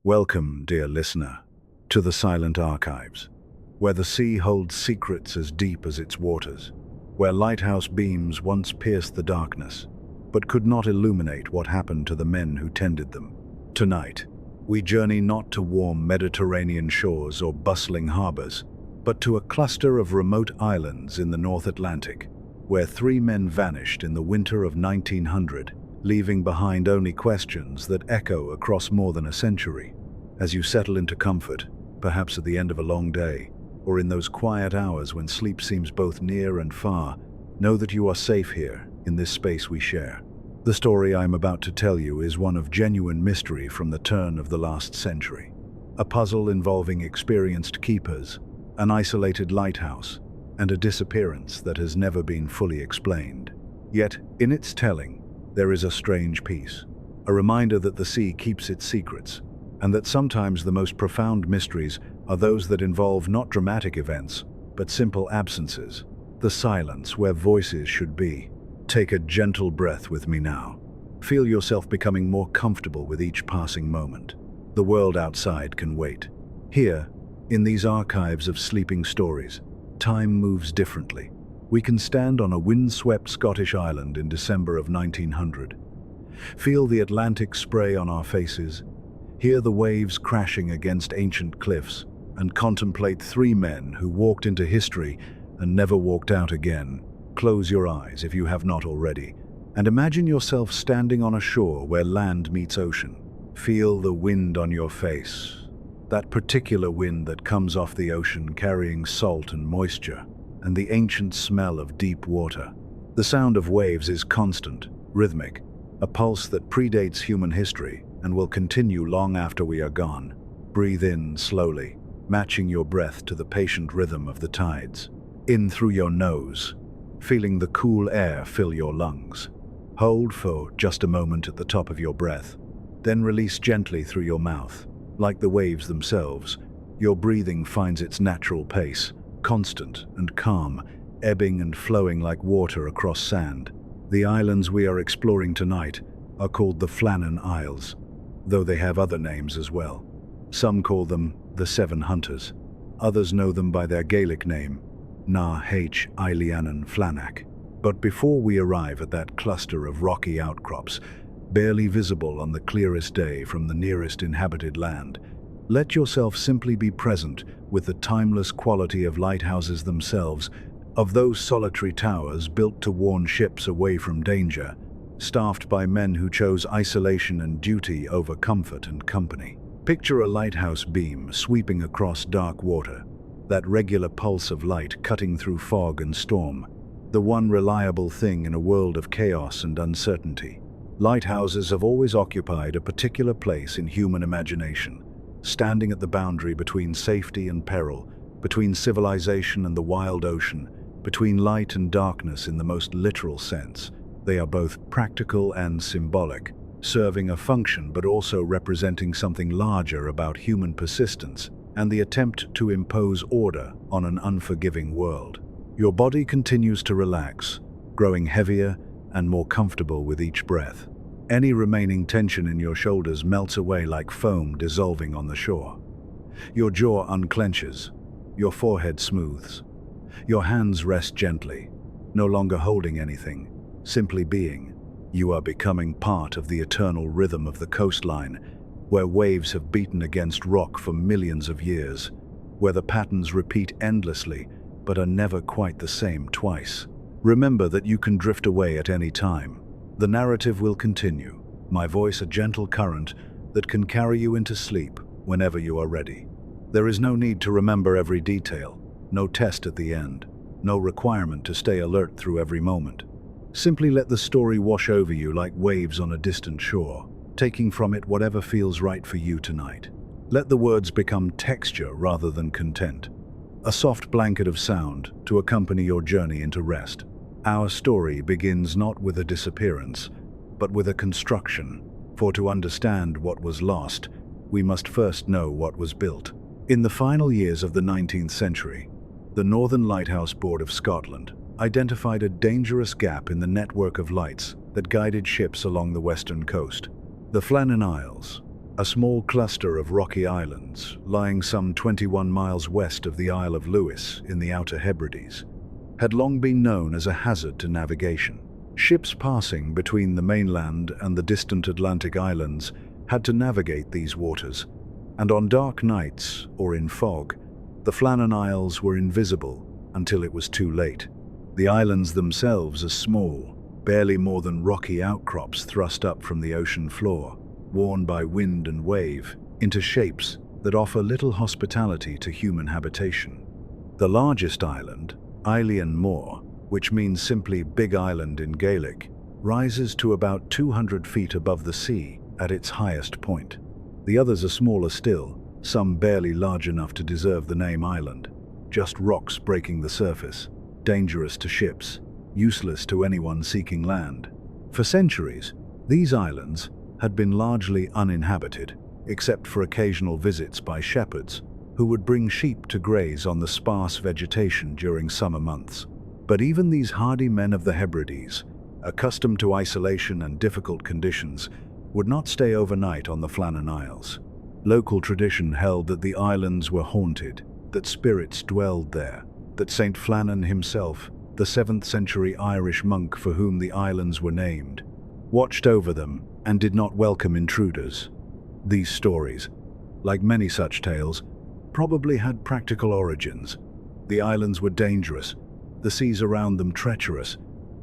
Welcome, dear listener, to the silent archives, where the sea holds secrets as deep as its waters, where lighthouse beams once pierced the darkness, but could not illuminate what happened to the men who tended them. Tonight, we journey not to warm Mediterranean shores or bustling harbors, but to a cluster of remote islands in the North Atlantic, where three men vanished in the winter of 1900, leaving behind only questions that echo across more than a century. As you settle into comfort, perhaps at the end of a long day, or in those quiet hours when sleep seems both near and far, know that you are safe here, in this space we share. The story I am about to tell you is one of genuine mystery from the turn of the last century. A puzzle involving experienced keepers, an isolated lighthouse, and a disappearance that has never been fully explained. Yet, in its telling, there is a strange piece, a reminder that the sea keeps its secrets, and that sometimes the most profound mysteries are those that involve not dramatic events, but simple absences, the silence where voices should be. Take a gentle breath with me now. Feel yourself becoming more comfortable with each passing moment. The world outside can wait. Here, in these archives of sleeping stories, time moves differently. We can stand on a windswept Scottish island in December of 1900. Feel the Atlantic spray on our faces, hear the waves crashing against ancient cliffs, and contemplate three men who walked into history and never walked out again. Close your eyes if you have not already, and imagine yourself standing on a shore where land meets ocean. Feel the wind on your face, that particular wind that comes off the ocean carrying salt and moisture, and the ancient smell of deep water. The sound of waves is constant, rhythmic, a pulse that predates human history and will continue long after we are gone. Breathe in slowly, matching your breath to the patient rhythm of the tides. In through your nose, feeling the cool air fill your lungs. Hold for just a moment at the top of your breath, then release gently through your mouth. Like the waves themselves, your breathing finds its natural pace, constant and calm, ebbing and flowing like water across sand. The islands we are exploring tonight are called the Flannan Isles, though they have other names as well. Some call them the Seven Hunters. Others know them by their Gaelic name, Na H. Ilianan Flannac. But before we arrive at that cluster of rocky outcrops, barely visible on the clearest day from the nearest inhabited land, let yourself simply be present with the timeless quality of lighthouses themselves, of those solitary towers built to warn ships away from danger, staffed by men who chose isolation and duty over comfort and company. Picture a lighthouse beam sweeping across dark water, that regular pulse of light cutting through fog and storm, the one reliable thing in a world of chaos and uncertainty. Lighthouses have always occupied a particular place in human imagination, standing at the boundary between safety and peril, between civilization and the wild ocean, between light and darkness in the most literal sense. They are both practical and symbolic, serving a function but also representing something larger about human persistence and the attempt to impose order on an unforgiving world. Your body continues to relax, growing heavier and more comfortable with each breath. Any remaining tension in your shoulders melts away like foam dissolving on the shore. Your jaw unclenches, your forehead smooths. Your hands rest gently, no longer holding anything, simply being. You are becoming part of the eternal rhythm of the coastline, where waves have beaten against rock for millions of years, where the patterns repeat endlessly but are never quite the same twice. Remember that you can drift away at any time. The narrative will continue, my voice a gentle current that can carry you into sleep whenever you are ready. There is no need to remember every detail, no test at the end, no requirement to stay alert through every moment. Simply let the story wash over you like waves on a distant shore, taking from it whatever feels right for you tonight. Let the words become texture rather than content, a soft blanket of sound to accompany your journey into rest. Our story begins not with a disappearance, but with a construction, for to understand what was lost, we must first know what was built. In the final years of the 19th century, the Northern Lighthouse Board of Scotland identified a dangerous gap in the network of lights that guided ships along the western coast. The Flannan Isles, a small cluster of rocky islands lying some 21 miles west of the Isle of Lewis in the Outer Hebrides, had long been known as a hazard to navigation. Ships passing between the mainland and the distant Atlantic islands had to navigate these waters, and on dark nights or in fog, the Flannan Isles were invisible until it was too late. The islands themselves are small, barely more than rocky outcrops thrust up from the ocean floor, worn by wind and wave, into shapes that offer little hospitality to human habitation. The largest island, Eilean Mor, which means simply Big Island in Gaelic, rises to about 200 feet above the sea at its highest point. The others are smaller still, some barely large enough to deserve the name island, just rocks breaking the surface, dangerous to ships, useless to anyone seeking land. For centuries, these islands had been largely uninhabited, except for occasional visits by shepherds who would bring sheep to graze on the sparse vegetation during summer months. But even these hardy men of the Hebrides, accustomed to isolation and difficult conditions, would not stay overnight on the Flannan Isles. Local tradition held that the islands were haunted, that spirits dwelled there, that Saint Flannan himself, the 7th century Irish monk for whom the islands were named, watched over them and did not welcome intruders. These stories, like many such tales, probably had practical origins. The islands were dangerous, the seas around them treacherous,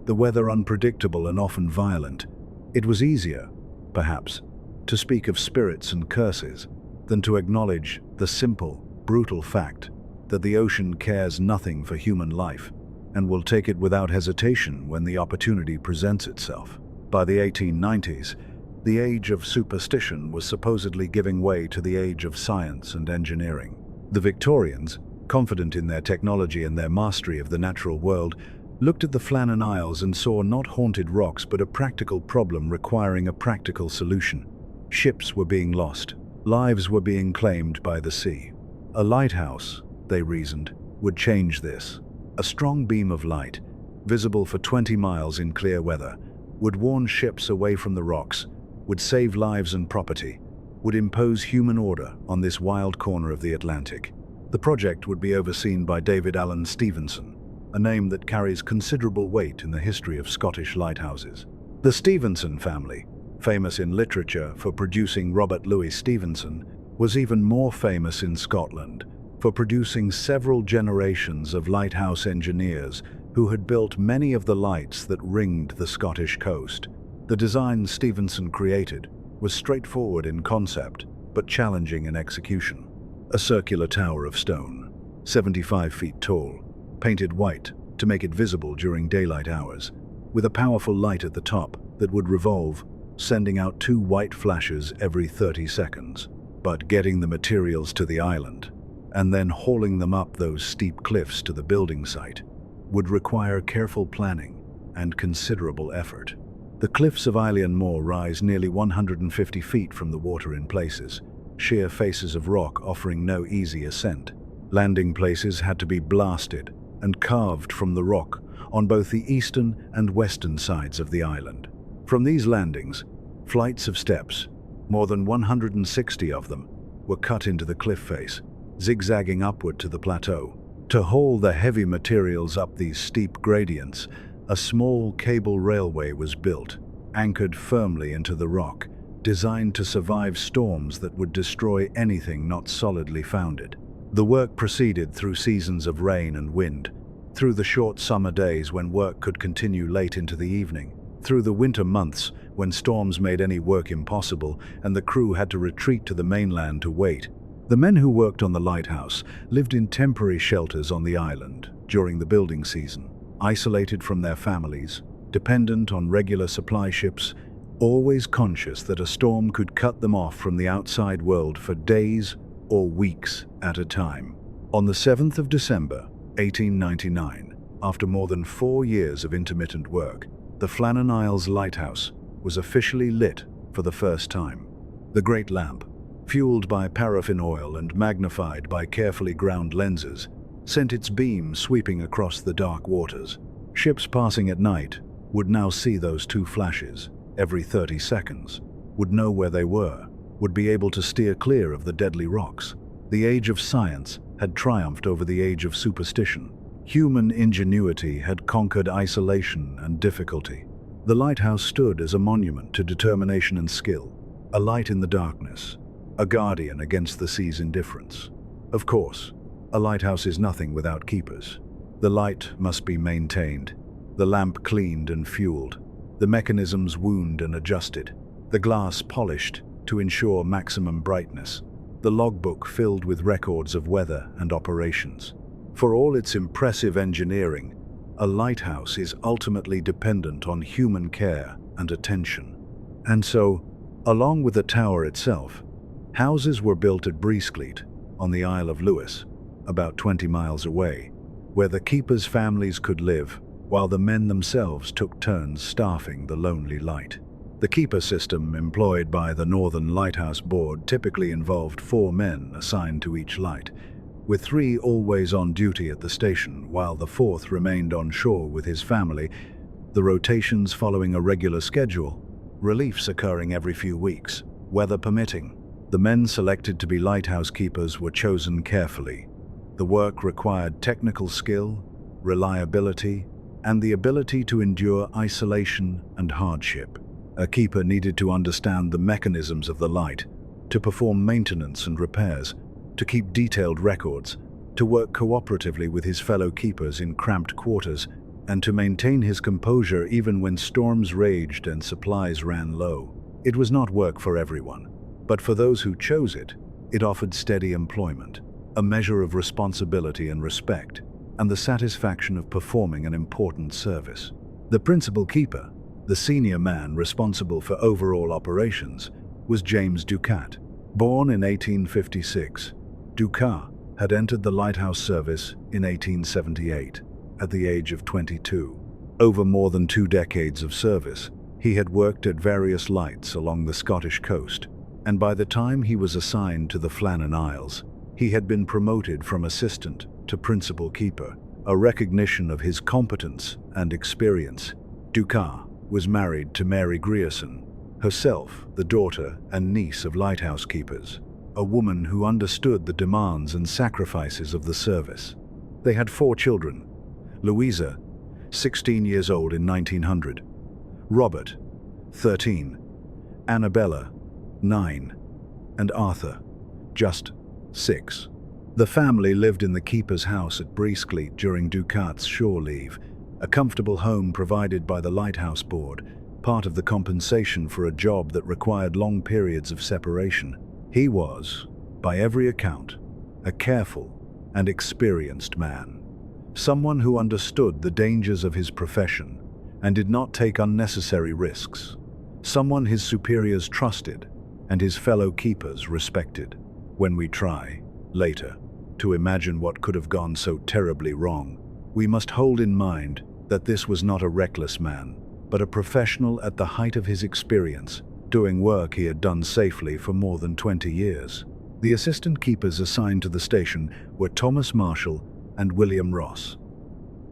the weather unpredictable and often violent. It was easier, perhaps, to speak of spirits and curses than to acknowledge the simple, brutal fact that the ocean cares nothing for human life and will take it without hesitation when the opportunity presents itself. By the 1890s, the age of superstition was supposedly giving way to the age of science and engineering. The Victorians, confident in their technology and their mastery of the natural world, looked at the Flannan Isles and saw not haunted rocks but a practical problem requiring a practical solution. Ships were being lost. Lives were being claimed by the sea. A lighthouse, they reasoned, would change this. A strong beam of light, visible for 20 miles in clear weather, would warn ships away from the rocks, would save lives and property, would impose human order on this wild corner of the Atlantic. The project would be overseen by David Allen Stevenson, a name that carries considerable weight in the history of Scottish lighthouses. The Stevenson family, famous in literature for producing Robert Louis Stevenson, was even more famous in Scotland for producing several generations of lighthouse engineers who had built many of the lights that ringed the Scottish coast. The design Stevenson created was straightforward in concept, but challenging in execution. A circular tower of stone, 75 feet tall, painted white to make it visible during daylight hours, with a powerful light at the top that would revolve, sending out 2 white flashes every 30 seconds. But getting the materials to the island, and then hauling them up those steep cliffs to the building site, would require careful planning and considerable effort. The cliffs of Eilean Mor rise nearly 150 feet from the water in places, sheer faces of rock offering no easy ascent. Landing places had to be blasted and carved from the rock on both the eastern and western sides of the island. From these landings, flights of steps, more than 160 of them, were cut into the cliff face, zigzagging upward to the plateau. To haul the heavy materials up these steep gradients, a small cable railway was built, anchored firmly into the rock, designed to survive storms that would destroy anything not solidly founded. The work proceeded through seasons of rain and wind, through the short summer days when work could continue late into the evening, through the winter months when storms made any work impossible and the crew had to retreat to the mainland to wait. The men who worked on the lighthouse lived in temporary shelters on the island during the building season, isolated from their families, dependent on regular supply ships, always conscious that a storm could cut them off from the outside world for days or weeks at a time. On the 7th of December, 1899, after more than 4 years of intermittent work, the Flannan Isles lighthouse was officially lit for the first time. The great lamp, fueled by paraffin oil and magnified by carefully ground lenses, sent its beam sweeping across the dark waters. Ships passing at night would now see those 2 flashes every 30 seconds, would know where they were, would be able to steer clear of the deadly rocks. The age of science had triumphed over the age of superstition. Human ingenuity had conquered isolation and difficulty. The lighthouse stood as a monument to determination and skill, a light in the darkness, a guardian against the sea's indifference. Of course, a lighthouse is nothing without keepers. The light must be maintained, the lamp cleaned and fueled, the mechanisms wound and adjusted, the glass polished to ensure maximum brightness, the logbook filled with records of weather and operations. For all its impressive engineering, a lighthouse is ultimately dependent on human care and attention. And so, along with the tower itself, houses were built at Breescleet, on the Isle of Lewis, about 20 miles away, where the keepers' families could live, while the men themselves took turns staffing the lonely light. The keeper system employed by the Northern Lighthouse Board typically involved 4 men assigned to each light, with 3 always on duty at the station, while the 4th remained on shore with his family, the rotations following a regular schedule, reliefs occurring every few weeks, weather permitting. The men selected to be lighthouse keepers were chosen carefully. The work required technical skill, reliability, and the ability to endure isolation and hardship. A keeper needed to understand the mechanisms of the light, to perform maintenance and repairs, to keep detailed records, to work cooperatively with his fellow keepers in cramped quarters, and to maintain his composure even when storms raged and supplies ran low. It was not work for everyone, but for those who chose it, it offered steady employment, a measure of responsibility and respect, and the satisfaction of performing an important service. The principal keeper, the senior man responsible for overall operations, was James Ducat. Born in 1856, Ducat had entered the lighthouse service in 1878, at the age of 22. Over more than 2 decades of service, he had worked at various lights along the Scottish coast, and by the time he was assigned to the Flannan Isles, he had been promoted from assistant to principal keeper, a recognition of his competence and experience. Ducat was married to Mary Grierson, herself the daughter and niece of lighthouse keepers, a woman who understood the demands and sacrifices of the service. They had 4 children: Louisa, 16 years old in 1900, Robert, 13, Annabella, 9, and Arthur, just 6. The family lived in the keeper's house at Breescleet during Ducat's shore leave, a comfortable home provided by the Lighthouse Board, part of the compensation for a job that required long periods of separation. He was, by every account, a careful and experienced man, someone who understood the dangers of his profession and did not take unnecessary risks, someone his superiors trusted and his fellow keepers respected. When we try, later, to imagine what could have gone so terribly wrong, we must hold in mind that this was not a reckless man, but a professional at the height of his experience, doing work he had done safely for more than 20 years. The assistant keepers assigned to the station were Thomas Marshall and William Ross.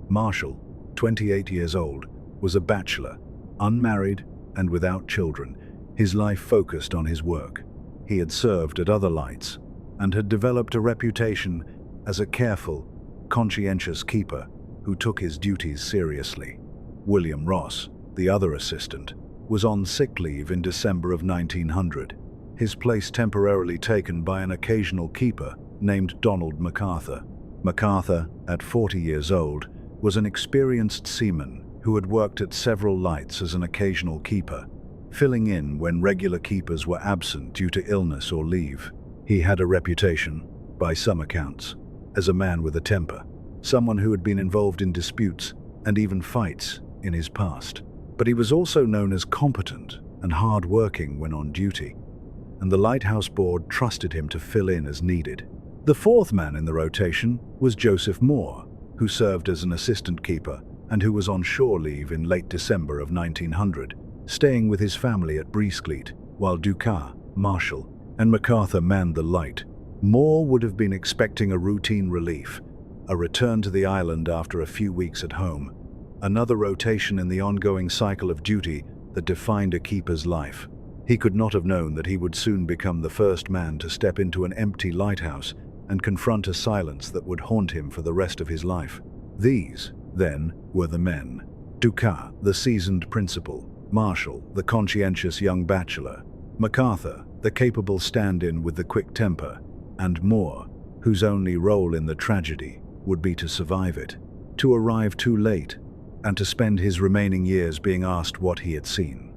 Marshall, 28 years old, was a bachelor, unmarried and without children, his life focused on his work. He had served at other lights and had developed a reputation as a careful, conscientious keeper who took his duties seriously. William Ross, the other assistant, was on sick leave in December of 1900, his place temporarily taken by an occasional keeper named Donald MacArthur. MacArthur, at 40 years old, was an experienced seaman who had worked at several lights as an occasional keeper, filling in when regular keepers were absent due to illness or leave. He had a reputation, by some accounts, as a man with a temper, someone who had been involved in disputes and even fights in his past. But he was also known as competent and hard-working when on duty, and the Lighthouse Board trusted him to fill in as needed. The 4th man in the rotation was Joseph Moore, who served as an assistant keeper and who was on shore leave in late December of 1900, staying with his family at Breescleet, while Ducat, Marshall, and MacArthur manned the light. Moore would have been expecting a routine relief, a return to the island after a few weeks at home, another rotation in the ongoing cycle of duty that defined a keeper's life. He could not have known that he would soon become the first man to step into an empty lighthouse and confront a silence that would haunt him for the rest of his life. These, then, were the men. Dukas, the seasoned principal; Marshall, the conscientious young bachelor; MacArthur, the capable stand-in with the quick temper; and Moore, whose only role in the tragedy would be to survive it, to arrive too late, and to spend his remaining years being asked what he had seen.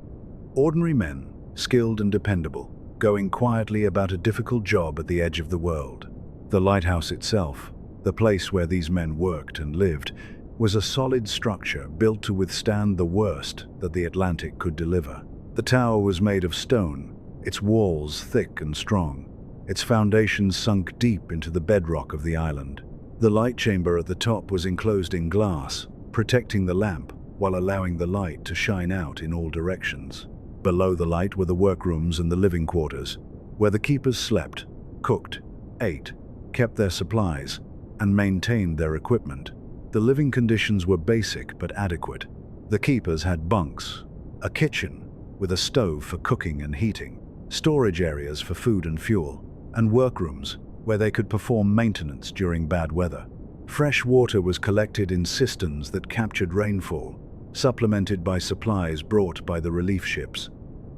Ordinary men, skilled and dependable, going quietly about a difficult job at the edge of the world. The lighthouse itself, the place where these men worked and lived, was a solid structure built to withstand the worst that the Atlantic could deliver. The tower was made of stone, its walls thick and strong, its foundations sunk deep into the bedrock of the island. The light chamber at the top was enclosed in glass, protecting the lamp while allowing the light to shine out in all directions. Below the light were the workrooms and the living quarters, where the keepers slept, cooked, ate, kept their supplies, and maintained their equipment. The living conditions were basic but adequate. The keepers had bunks, a kitchen with a stove for cooking and heating, storage areas for food and fuel, and workrooms where they could perform maintenance during bad weather. Fresh water was collected in cisterns that captured rainfall, supplemented by supplies brought by the relief ships.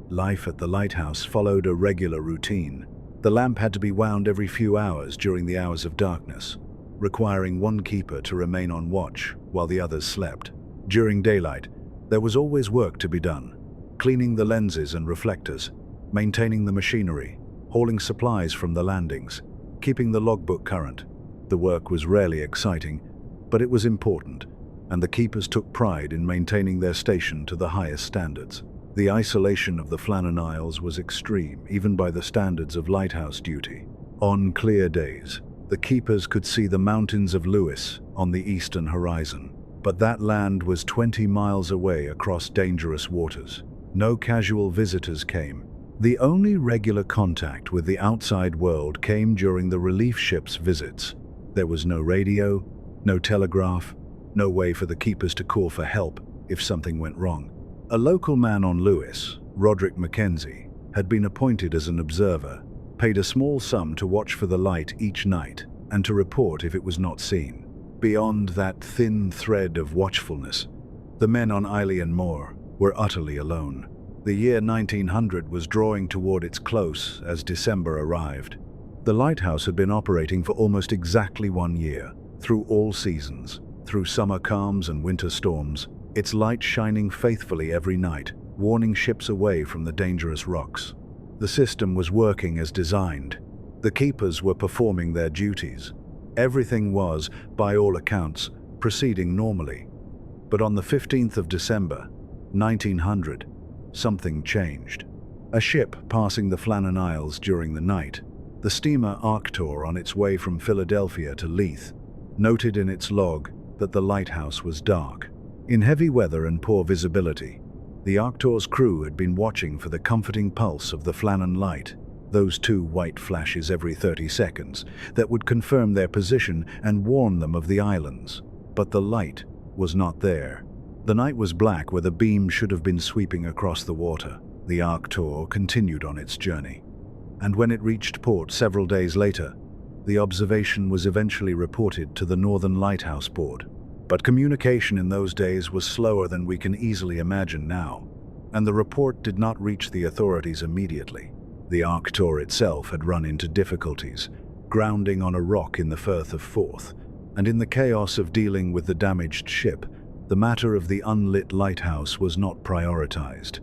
Life at the lighthouse followed a regular routine. The lamp had to be wound every few hours during the hours of darkness, requiring one keeper to remain on watch while the others slept. During daylight, there was always work to be done: cleaning the lenses and reflectors, maintaining the machinery, hauling supplies from the landings, keeping the logbook current. The work was rarely exciting, but it was important, and the keepers took pride in maintaining their station to the highest standards. The isolation of the Flannan Isles was extreme, even by the standards of lighthouse duty. On clear days, the keepers could see the mountains of Lewis on the eastern horizon, but that land was 20 miles away across dangerous waters. No casual visitors came. The only regular contact with the outside world came during the relief ships' visits. There was no radio, no telegraph, no way for the keepers to call for help if something went wrong. A local man on Lewis, Roderick Mackenzie, had been appointed as an observer, paid a small sum to watch for the light each night and to report if it was not seen. Beyond that thin thread of watchfulness, the men on Isle and Moore were utterly alone. The year 1900 was drawing toward its close as December arrived. The lighthouse had been operating for almost exactly 1 year, through all seasons, through summer calms and winter storms, its light shining faithfully every night, warning ships away from the dangerous rocks. The system was working as designed. The keepers were performing their duties. Everything was, by all accounts, proceeding normally. But on the 15th of December, 1900, something changed. A ship passing the Flannan Isles during the night, the steamer Arctur on its way from Philadelphia to Leith, noted in its log that the lighthouse was dark. In heavy weather and poor visibility, the Arctur's crew had been watching for the comforting pulse of the Flannan light, those 2 white flashes every 30 seconds that would confirm their position and warn them of the islands. But the light was not there. The night was black where the beam should have been sweeping across the water. The Arctur continued on its journey, and when it reached port several days later, the observation was eventually reported to the Northern Lighthouse Board. But communication in those days was slower than we can easily imagine now, and the report did not reach the authorities immediately. The Arctur itself had run into difficulties, grounding on a rock in the Firth of Forth, and in the chaos of dealing with the damaged ship, the matter of the unlit lighthouse was not prioritized.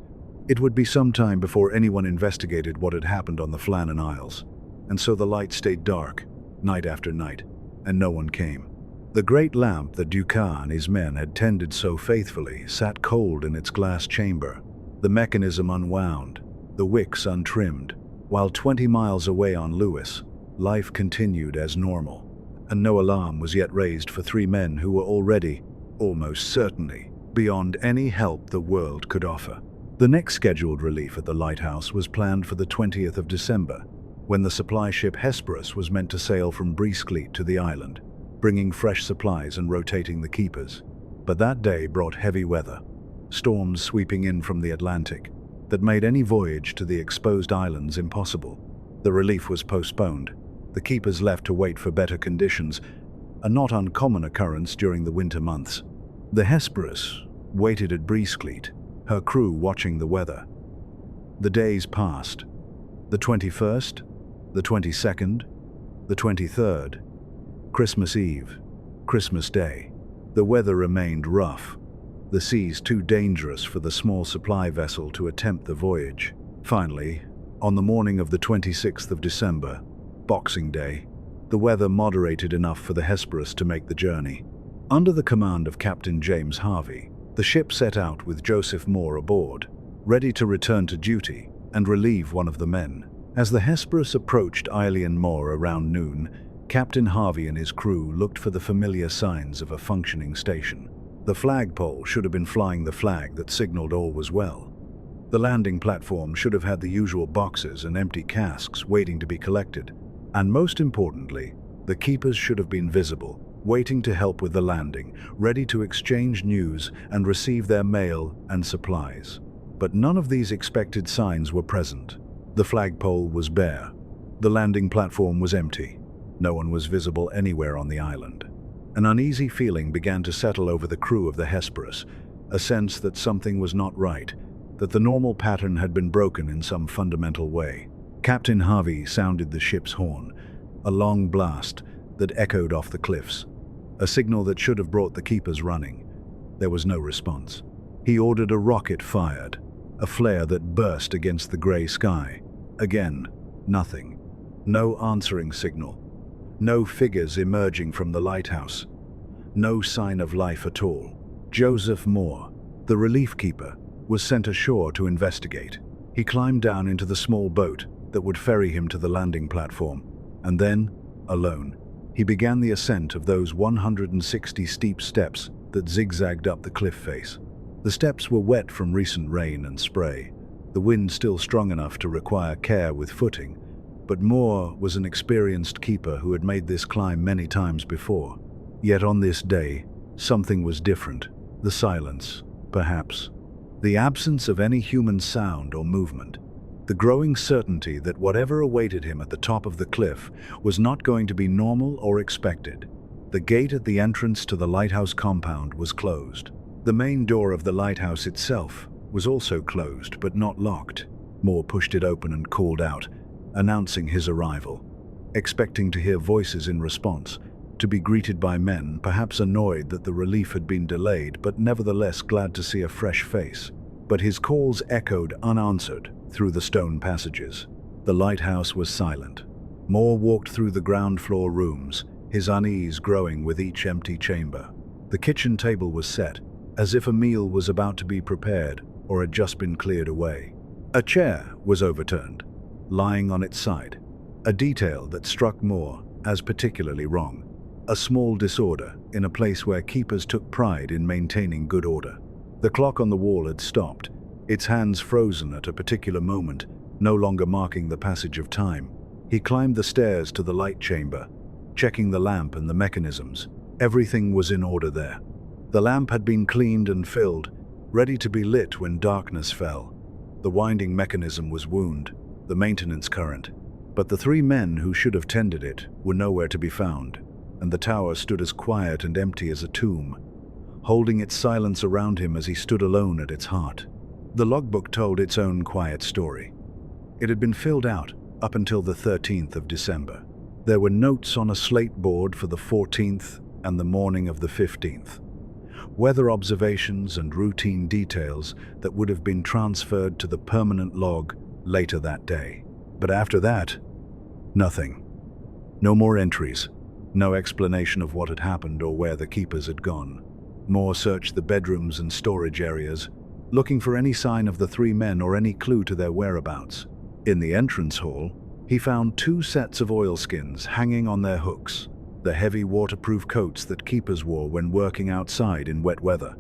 It would be some time before anyone investigated what had happened on the Flannan Isles, and so the light stayed dark, night after night, and no one came. The great lamp that Dukas and his men had tended so faithfully sat cold in its glass chamber, the mechanism unwound, the wicks untrimmed, while 20 miles away on Lewis, life continued as normal, and no alarm was yet raised for 3 men who were already, almost certainly, beyond any help the world could offer. The next scheduled relief at the lighthouse was planned for the 20th of December, when the supply ship Hesperus was meant to sail from Briskleet to the island, bringing fresh supplies and rotating the keepers. But that day brought heavy weather, storms sweeping in from the Atlantic. that made any voyage to the exposed islands impossible. The relief was postponed. The keepers left to wait for better conditions, a not uncommon occurrence during the winter months. The Hesperus waited at Breescleet, her crew watching the weather. The days passed. The 21st, the 22nd, the 23rd, Christmas Eve, Christmas Day. The weather remained rough, the seas too dangerous for the small supply vessel to attempt the voyage. Finally, on the morning of the 26th of December, Boxing Day, the weather moderated enough for the Hesperus to make the journey. Under the command of Captain James Harvey, the ship set out with Joseph Moore aboard, ready to return to duty and relieve one of the men. As the Hesperus approached Eilean Moor around noon, Captain Harvey and his crew looked for the familiar signs of a functioning station. The flagpole should have been flying the flag that signaled all was well. The landing platform should have had the usual boxes and empty casks waiting to be collected. And most importantly, the keepers should have been visible, waiting to help with the landing, ready to exchange news and receive their mail and supplies. But none of these expected signs were present. The flagpole was bare. The landing platform was empty. No one was visible anywhere on the island. An uneasy feeling began to settle over the crew of the Hesperus, a sense that something was not right, that the normal pattern had been broken in some fundamental way. Captain Harvey sounded the ship's horn, a long blast that echoed off the cliffs, a signal that should have brought the keepers running. There was no response. He ordered a rocket fired, a flare that burst against the grey sky. Again, nothing. No answering signal. No figures emerging from the lighthouse. No sign of life at all. Joseph Moore, the relief keeper, was sent ashore to investigate. He climbed down into the small boat that would ferry him to the landing platform, and then, alone, he began the ascent of those 160 steep steps that zigzagged up the cliff face. The steps were wet from recent rain and spray, the wind still strong enough to require care with footing, but Moore was an experienced keeper who had made this climb many times before. Yet on this day, something was different. The silence, perhaps. The absence of any human sound or movement. The growing certainty that whatever awaited him at the top of the cliff was not going to be normal or expected. The gate at the entrance to the lighthouse compound was closed. The main door of the lighthouse itself was also closed but not locked. Moore pushed it open and called out, announcing his arrival, expecting to hear voices in response, to be greeted by men, perhaps annoyed that the relief had been delayed, but nevertheless glad to see a fresh face. But his calls echoed unanswered through the stone passages. The lighthouse was silent. Moore walked through the ground floor rooms, his unease growing with each empty chamber. The kitchen table was set, as if a meal was about to be prepared or had just been cleared away. A chair was overturned, lying on its side, a detail that struck Moore as particularly wrong. A small disorder in a place where keepers took pride in maintaining good order. The clock on the wall had stopped, its hands frozen at a particular moment, no longer marking the passage of time. He climbed the stairs to the light chamber, checking the lamp and the mechanisms. Everything was in order there. The lamp had been cleaned and filled, ready to be lit when darkness fell. The winding mechanism was wound, the maintenance current, but the three men who should have tended it were nowhere to be found, and the tower stood as quiet and empty as a tomb, holding its silence around him as he stood alone at its heart. The logbook told its own quiet story. It had been filled out up until the 13th of December. There were notes on a slate board for the 14th and the morning of the 15th. Weather observations and routine details that would have been transferred to the permanent log later that day. But after that, nothing. No more entries. No explanation of what had happened or where the keepers had gone. Moore searched the bedrooms and storage areas, looking for any sign of the three men or any clue to their whereabouts. In the entrance hall, he found 2 sets of oilskins hanging on their hooks, the heavy waterproof coats that keepers wore when working outside in wet weather.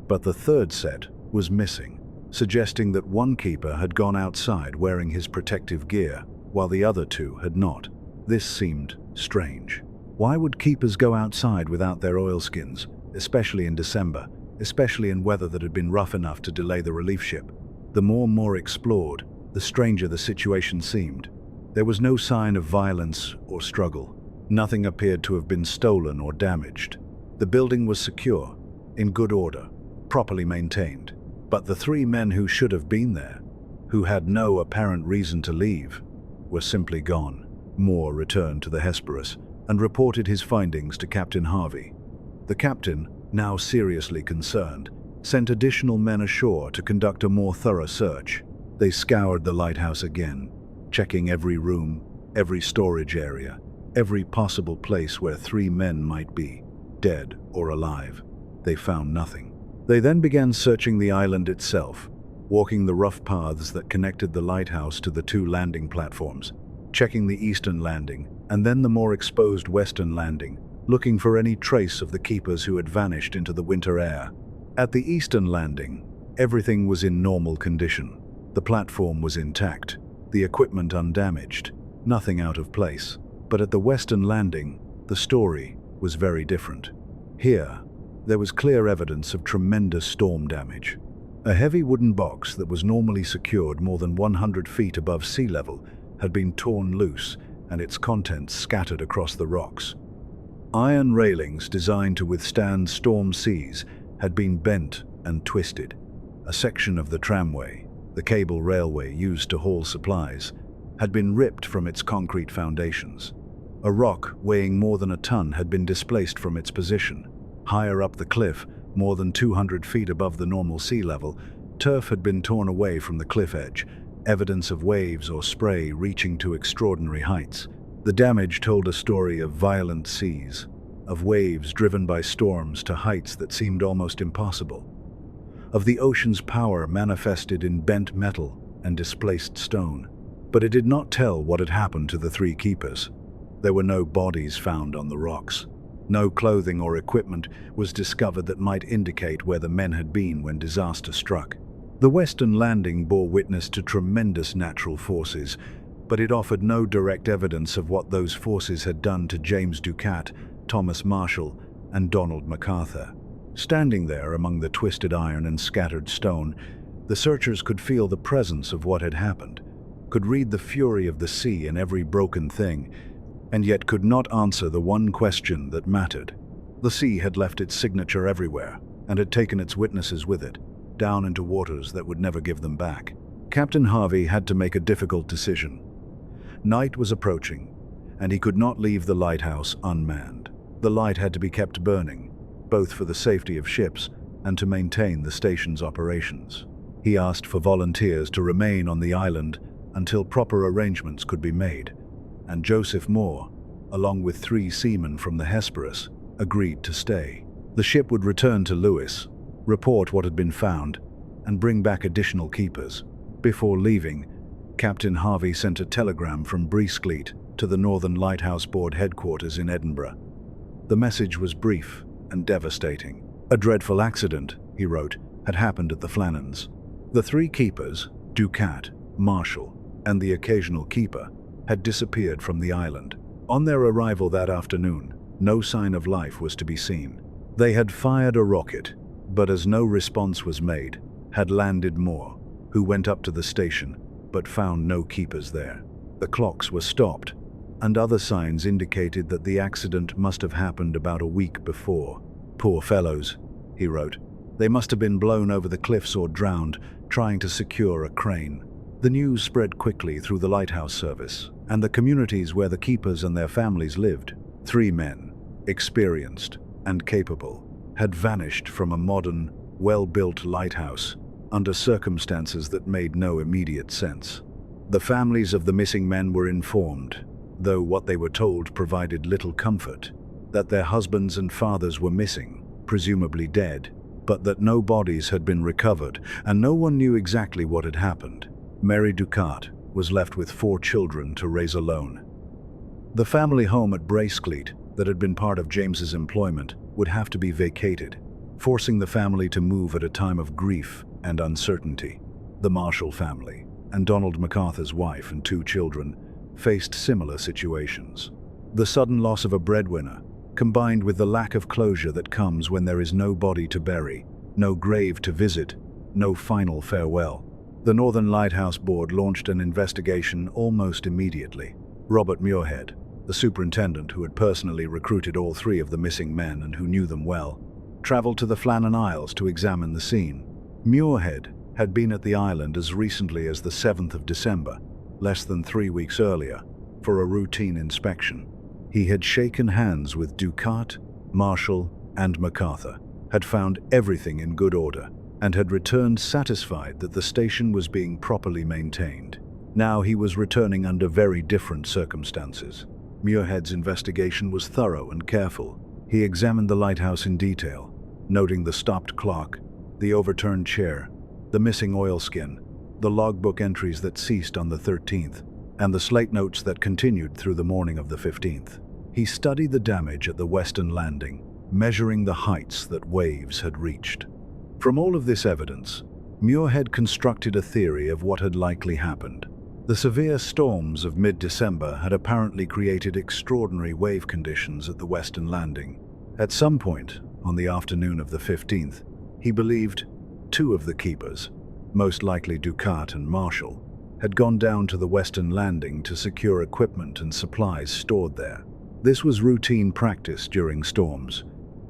But the 3rd set was missing, suggesting that one keeper had gone outside wearing his protective gear, while the other 2 had not. This seemed strange. Why would keepers go outside without their oilskins, especially in December, especially in weather that had been rough enough to delay the relief ship? The more explored, the stranger the situation seemed. There was no sign of violence or struggle. Nothing appeared to have been stolen or damaged. The building was secure, in good order, properly maintained. But the three men who should have been there, who had no apparent reason to leave, were simply gone. Moore returned to the Hesperus and reported his findings to Captain Harvey. The captain, now seriously concerned, sent additional men ashore to conduct a more thorough search. They scoured the lighthouse again, checking every room, every storage area, every possible place where three men might be, dead or alive. They found nothing. They then began searching the island itself, walking the rough paths that connected the lighthouse to the two landing platforms, checking the eastern landing and then the more exposed western landing, looking for any trace of the keepers who had vanished into the winter air. At the eastern landing, everything was in normal condition. The platform was intact, the equipment undamaged, nothing out of place. But at the western landing, the story was very different. Here, there was clear evidence of tremendous storm damage. A heavy wooden box that was normally secured more than 100 feet above sea level had been torn loose and its contents scattered across the rocks. Iron railings designed to withstand storm seas had been bent and twisted. A section of the tramway, the cable railway used to haul supplies, had been ripped from its concrete foundations. A rock weighing more than a ton had been displaced from its position. Higher up the cliff, more than 200 feet above the normal sea level, turf had been torn away from the cliff edge, evidence of waves or spray reaching to extraordinary heights. The damage told a story of violent seas, of waves driven by storms to heights that seemed almost impossible, of the ocean's power manifested in bent metal and displaced stone. But it did not tell what had happened to the three keepers. There were no bodies found on the rocks. No clothing or equipment was discovered that might indicate where the men had been when disaster struck. The western landing bore witness to tremendous natural forces, but it offered no direct evidence of what those forces had done to James Ducat, Thomas Marshall, and Donald MacArthur. Standing there among the twisted iron and scattered stone, the searchers could feel the presence of what had happened, could read the fury of the sea in every broken thing, and yet could not answer the one question that mattered. The sea had left its signature everywhere, and had taken its witnesses with it, down into waters that would never give them back. Captain Harvey had to make a difficult decision. Night was approaching, and he could not leave the lighthouse unmanned. The light had to be kept burning, both for the safety of ships and to maintain the station's operations. He asked for volunteers to remain on the island until proper arrangements could be made, and Joseph Moore, along with 3 seamen from the Hesperus, agreed to stay. The ship would return to Lewis, report what had been found, and bring back additional keepers. Before leaving, Captain Harvey sent a telegram from Breescleet to the Northern Lighthouse Board headquarters in Edinburgh. The message was brief and devastating. A dreadful accident, he wrote, had happened at the Flannans. The 3 keepers, Ducat, Marshall, and the occasional keeper, had disappeared from the island. On their arrival that afternoon, no sign of life was to be seen. They had fired a rocket, but as no response was made, had landed Moore, who went up to the station, but found no keepers there. The clocks were stopped, and other signs indicated that the accident must have happened about a week before. Poor fellows, he wrote. They must have been blown over the cliffs or drowned, trying to secure a crane. The news spread quickly through the lighthouse service and the communities where the keepers and their families lived. 3 men, experienced and capable, had vanished from a modern, well-built lighthouse under circumstances that made no immediate sense. The families of the missing men were informed, though what they were told provided little comfort, that their husbands and fathers were missing, presumably dead, but that no bodies had been recovered and no one knew exactly what had happened. Mary Ducat was left with 4 children to raise alone. The family home at Breescleet that had been part of James's employment would have to be vacated, forcing the family to move at a time of grief and uncertainty. The Marshall family and Donald MacArthur's wife and 2 children faced similar situations. The sudden loss of a breadwinner, combined with the lack of closure that comes when there is no body to bury, no grave to visit, no final farewell, The Northern Lighthouse Board launched an investigation almost immediately. Robert Muirhead, the superintendent who had personally recruited all three of the missing men and who knew them well, traveled to the Flannan Isles to examine the scene. Muirhead had been at the island as recently as the 7th of December, less than 3 weeks earlier, for a routine inspection. He had shaken hands with Ducat, Marshall, and MacArthur, had found everything in good order, and had returned satisfied that the station was being properly maintained. Now he was returning under very different circumstances. Muirhead's investigation was thorough and careful. He examined the lighthouse in detail, noting the stopped clock, the overturned chair, the missing oilskin, the logbook entries that ceased on the 13th, and the slate notes that continued through the morning of the 15th. He studied the damage at the western landing, measuring the heights that waves had reached. From all of this evidence, Muirhead constructed a theory of what had likely happened. The severe storms of mid-December had apparently created extraordinary wave conditions at the western landing. At some point, on the afternoon of the 15th, he believed 2 of the keepers, most likely Ducat and Marshall, had gone down to the western landing to secure equipment and supplies stored there. This was routine practice during storms,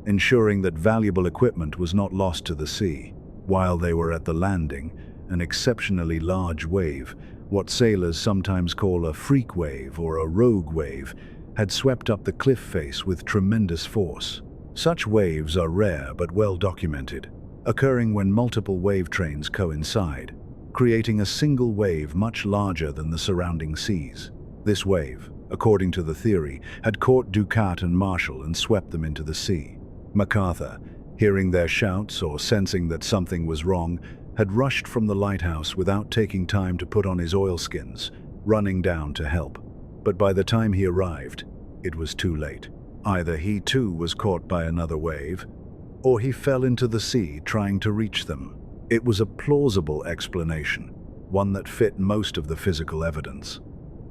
ensuring that valuable equipment was not lost to the sea. While they were at the landing, an exceptionally large wave, what sailors sometimes call a freak wave or a rogue wave, had swept up the cliff face with tremendous force. Such waves are rare but well documented, occurring when multiple wave trains coincide, creating a single wave much larger than the surrounding seas. This wave, according to the theory, had caught Ducat and Marshall and swept them into the sea. MacArthur, hearing their shouts or sensing that something was wrong, had rushed from the lighthouse without taking time to put on his oilskins, running down to help. But by the time he arrived, it was too late. Either he too was caught by another wave, or he fell into the sea trying to reach them. It was a plausible explanation, one that fit most of the physical evidence.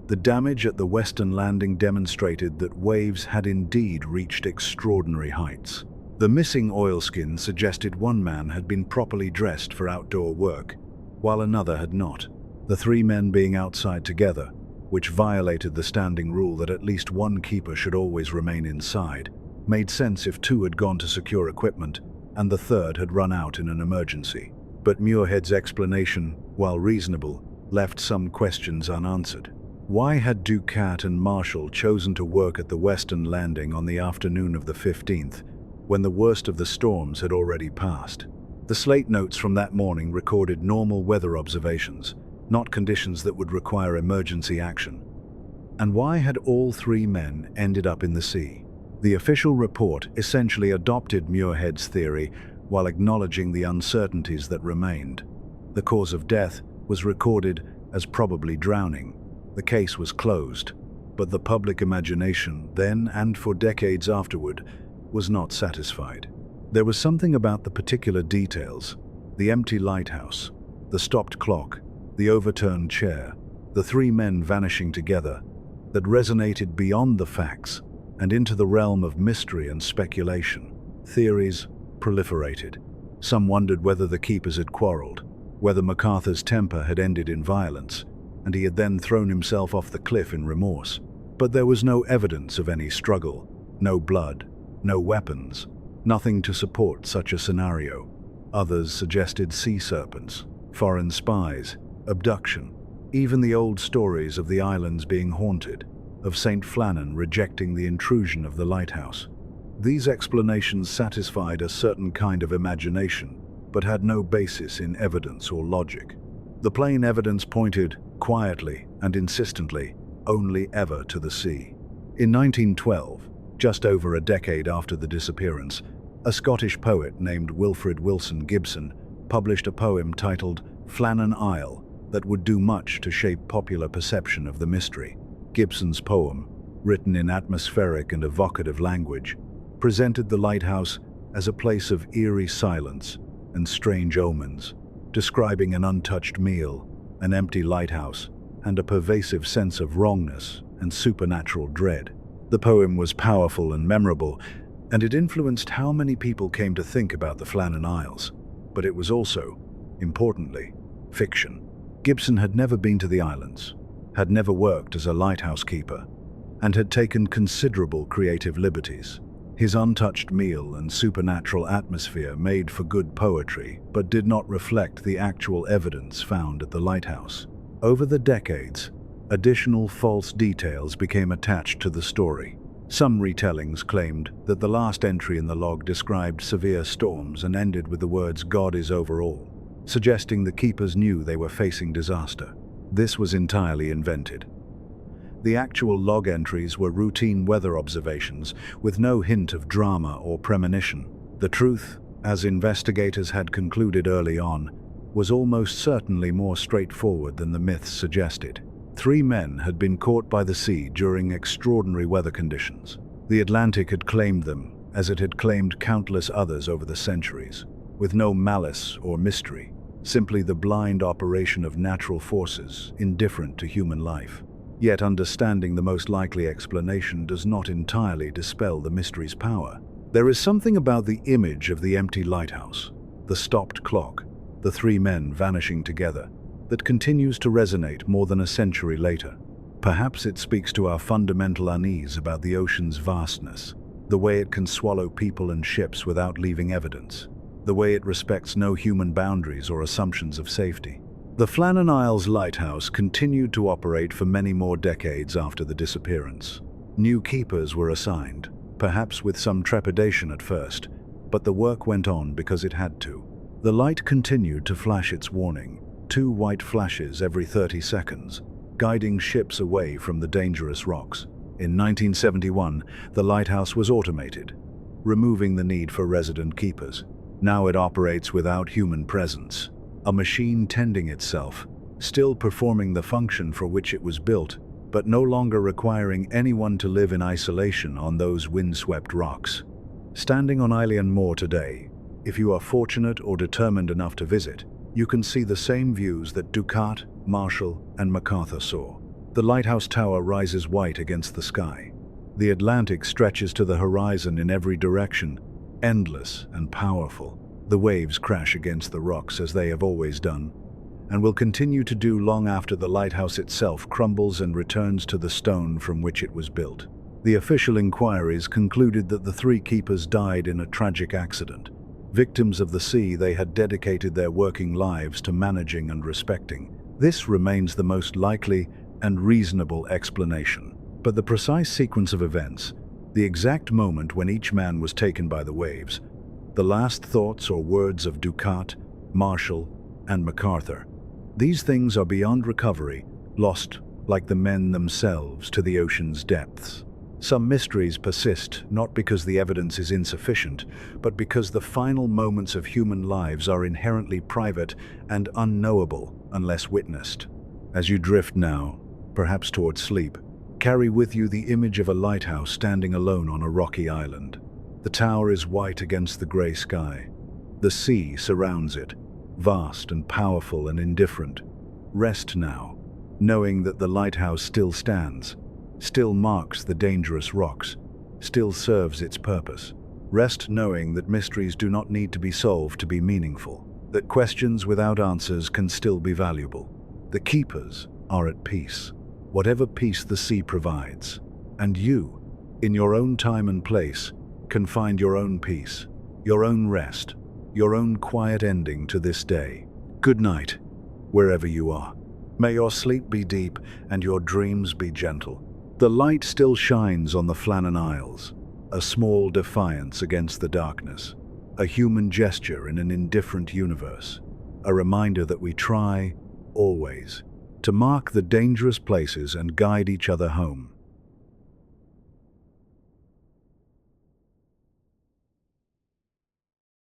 The damage at the western landing demonstrated that waves had indeed reached extraordinary heights. The missing oilskin suggested one man had been properly dressed for outdoor work, while another had not. The 3 men being outside together, which violated the standing rule that at least one keeper should always remain inside, made sense if 2 had gone to secure equipment and the 3rd had run out in an emergency. But Muirhead's explanation, while reasonable, left some questions unanswered. Why had Ducat and Marshall chosen to work at the western landing on the afternoon of the 15th, when the worst of the storms had already passed? The slate notes from that morning recorded normal weather observations, not conditions that would require emergency action. And why had all 3 men ended up in the sea? The official report essentially adopted Muirhead's theory while acknowledging the uncertainties that remained. The cause of death was recorded as probably drowning. The case was closed, but the public imagination, then and for decades afterward, was not satisfied. There was something about the particular details, the empty lighthouse, the stopped clock, the overturned chair, the 3 men vanishing together, that resonated beyond the facts and into the realm of mystery and speculation. Theories proliferated. Some wondered whether the keepers had quarreled, whether MacArthur's temper had ended in violence, and he had then thrown himself off the cliff in remorse. But there was no evidence of any struggle, no blood, no weapons, nothing to support such a scenario. Others suggested sea serpents, foreign spies, abduction, even the old stories of the islands being haunted, of St. Flannan rejecting the intrusion of the lighthouse. These explanations satisfied a certain kind of imagination, but had no basis in evidence or logic. The plain evidence pointed, quietly and insistently, only ever to the sea. In 1912, just over a decade after the disappearance, a Scottish poet named Wilfrid Wilson Gibson published a poem titled Flannan Isle that would do much to shape popular perception of the mystery. Gibson's poem, written in atmospheric and evocative language, presented the lighthouse as a place of eerie silence and strange omens, describing an untouched meal, an empty lighthouse, and a pervasive sense of wrongness and supernatural dread. The poem was powerful and memorable, and it influenced how many people came to think about the Flannan Isles. But it was also, importantly, fiction. Gibson had never been to the islands, had never worked as a lighthouse keeper, and had taken considerable creative liberties. His untouched meal and supernatural atmosphere made for good poetry, but did not reflect the actual evidence found at the lighthouse. Over the decades, additional false details became attached to the story. Some retellings claimed that the last entry in the log described severe storms and ended with the words "God is over all," suggesting the keepers knew they were facing disaster. This was entirely invented. The actual log entries were routine weather observations with no hint of drama or premonition. The truth, as investigators had concluded early on, was almost certainly more straightforward than the myths suggested. 3 men had been caught by the sea during extraordinary weather conditions. The Atlantic had claimed them, as it had claimed countless others over the centuries, with no malice or mystery, simply the blind operation of natural forces indifferent to human life. Yet understanding the most likely explanation does not entirely dispel the mystery's power. There is something about the image of the empty lighthouse, the stopped clock, the 3 men vanishing together, that continues to resonate more than a century later. Perhaps it speaks to our fundamental unease about the ocean's vastness, the way it can swallow people and ships without leaving evidence, the way it respects no human boundaries or assumptions of safety. The Flannan Isles lighthouse continued to operate for many more decades after the disappearance. New keepers were assigned, perhaps with some trepidation at first, but the work went on because it had to. The light continued to flash its warning, 2 white flashes every 30 seconds, guiding ships away from the dangerous rocks. In 1971, the lighthouse was automated, removing the need for resident keepers. Now it operates without human presence, a machine tending itself, still performing the function for which it was built, but no longer requiring anyone to live in isolation on those windswept rocks. Standing on Island Moor today, if you are fortunate or determined enough to visit, you can see the same views that Ducat, Marshall, and MacArthur saw. The lighthouse tower rises white against the sky. The Atlantic stretches to the horizon in every direction, endless and powerful. The waves crash against the rocks as they have always done, and will continue to do long after the lighthouse itself crumbles and returns to the stone from which it was built. The official inquiries concluded that the 3 keepers died in a tragic accident. Victims of the sea they had dedicated their working lives to managing and respecting. This remains the most likely and reasonable explanation. But the precise sequence of events, the exact moment when each man was taken by the waves, the last thoughts or words of Ducat, Marshall, and MacArthur, these things are beyond recovery, lost like the men themselves to the ocean's depths. Some mysteries persist, not because the evidence is insufficient, but because the final moments of human lives are inherently private and unknowable unless witnessed. As you drift now, perhaps towards sleep, carry with you the image of a lighthouse standing alone on a rocky island. The tower is white against the gray sky. The sea surrounds it, vast and powerful and indifferent. Rest now, knowing that the lighthouse still stands, still marks the dangerous rocks, still serves its purpose. Rest knowing that mysteries do not need to be solved to be meaningful, that questions without answers can still be valuable. The keepers are at peace, whatever peace the sea provides, and you, in your own time and place, can find your own peace, your own rest, your own quiet ending to this day. Good night, wherever you are. May your sleep be deep and your dreams be gentle. The light still shines on the Flannan Isles, a small defiance against the darkness, a human gesture in an indifferent universe, a reminder that we try, always, to mark the dangerous places and guide each other home.